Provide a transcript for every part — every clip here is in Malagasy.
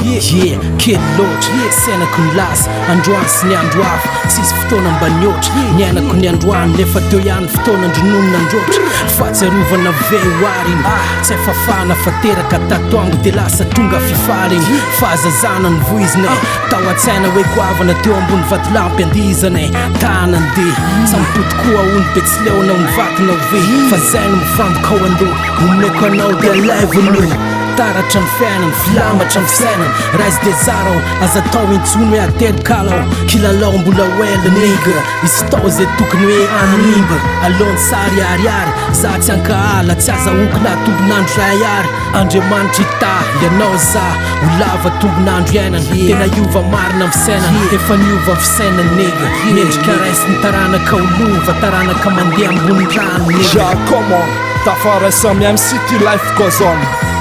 Yeah, kid loatra sainako ny lasa androany sy ny andro hafa tsisy fotoana mbanioatra niainako ny androany nefa teo ihany fotoana andrononona androatra fahatsiarovana vehoariny tsy fafana fa teraka tatoango de lasa tonga fifaliny fahazazana ny voizina tao an-tsaina hoe goavana teo ambony vatolampy andizana tanande sampoti koa ony be tsy leona ny vatona ve fa zay no mifandoka ao ando omeko anao de alevonio taratra ny fiainany filamatra ny fisainany rise de zaro aza tao intsony hoe aterikala kilalao mbola wela nigga izy tao zay tokony hoe animba alony sary ariary za tsy ankaala tsy aza okina tombonandro rayary andriamanitra ita ianao za ho lava tombonandro iainany tena iova marina fisainany efa niova fisainany nigga mendrika raisy ny taranaka olova taranaka mandeha ambony rano nigga come on tafaraisa miamy city life goes on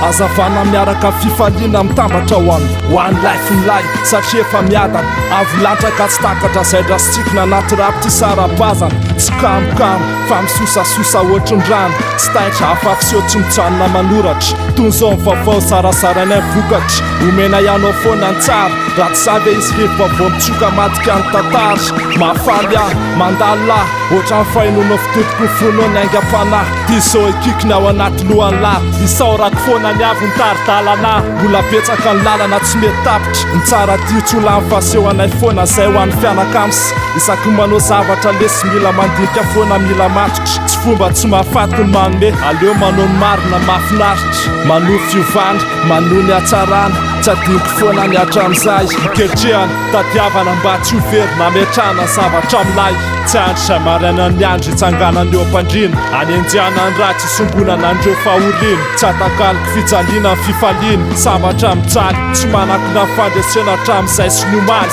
azavana miaraka fifaliana mitambatra hoany one life nilay satria efa miadana avolantraka tsy takatra ZAIHDRAH sy TSIKN anaty rapy ty sarabazana tsy kamokamo fa misosasosa ohatrin-drano tsy taitra hafafi sy ohatsy-mitsanona manoratra tonzao mivavao sarasarany vokatra omena ianao foana ny tsara raha tsy savy izy revavao mitsoka matika ny tatara mafaly aho mandalo lahy ohatra ny fahinonao fitotoko fonao ny aingam-panahy ty zao ekikiny ao anaty lohany lahy isaorako foana ny avy ny taridalana mbola betsaka ny lalana tsy mety tapitra ny tsara tiotsyola ny faseho anay foana zay ho an'ny fianakamsy isaky manao zavatra lesy mila mandinika foana mila matotra tsy fomba tsy mahafaty ny manome aleo manao ny marina mahafinaritra manohy fiovana manohy ny atsarana tsy adiniko foana ny atram'izay ketrehany tadiavana mba tsy hovery nametrahana zavatra milay tsy andro zay maraina ny andro itsanganany eo am-pandrina any anjiana ny ratsy isongonana andreo fahoriana tsy atakaliko fijaliana ny fifaliana zavatra mijaly tsy manakina fandresena hatram'izay sy niomaly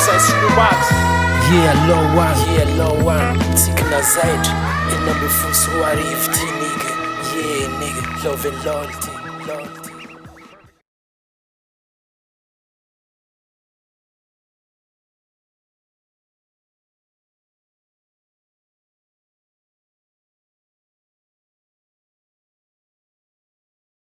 Yeah, low one, TSIKN ZAIHDRAH, in number 4 so I nigga. Yeah, nigga, love and loyalty.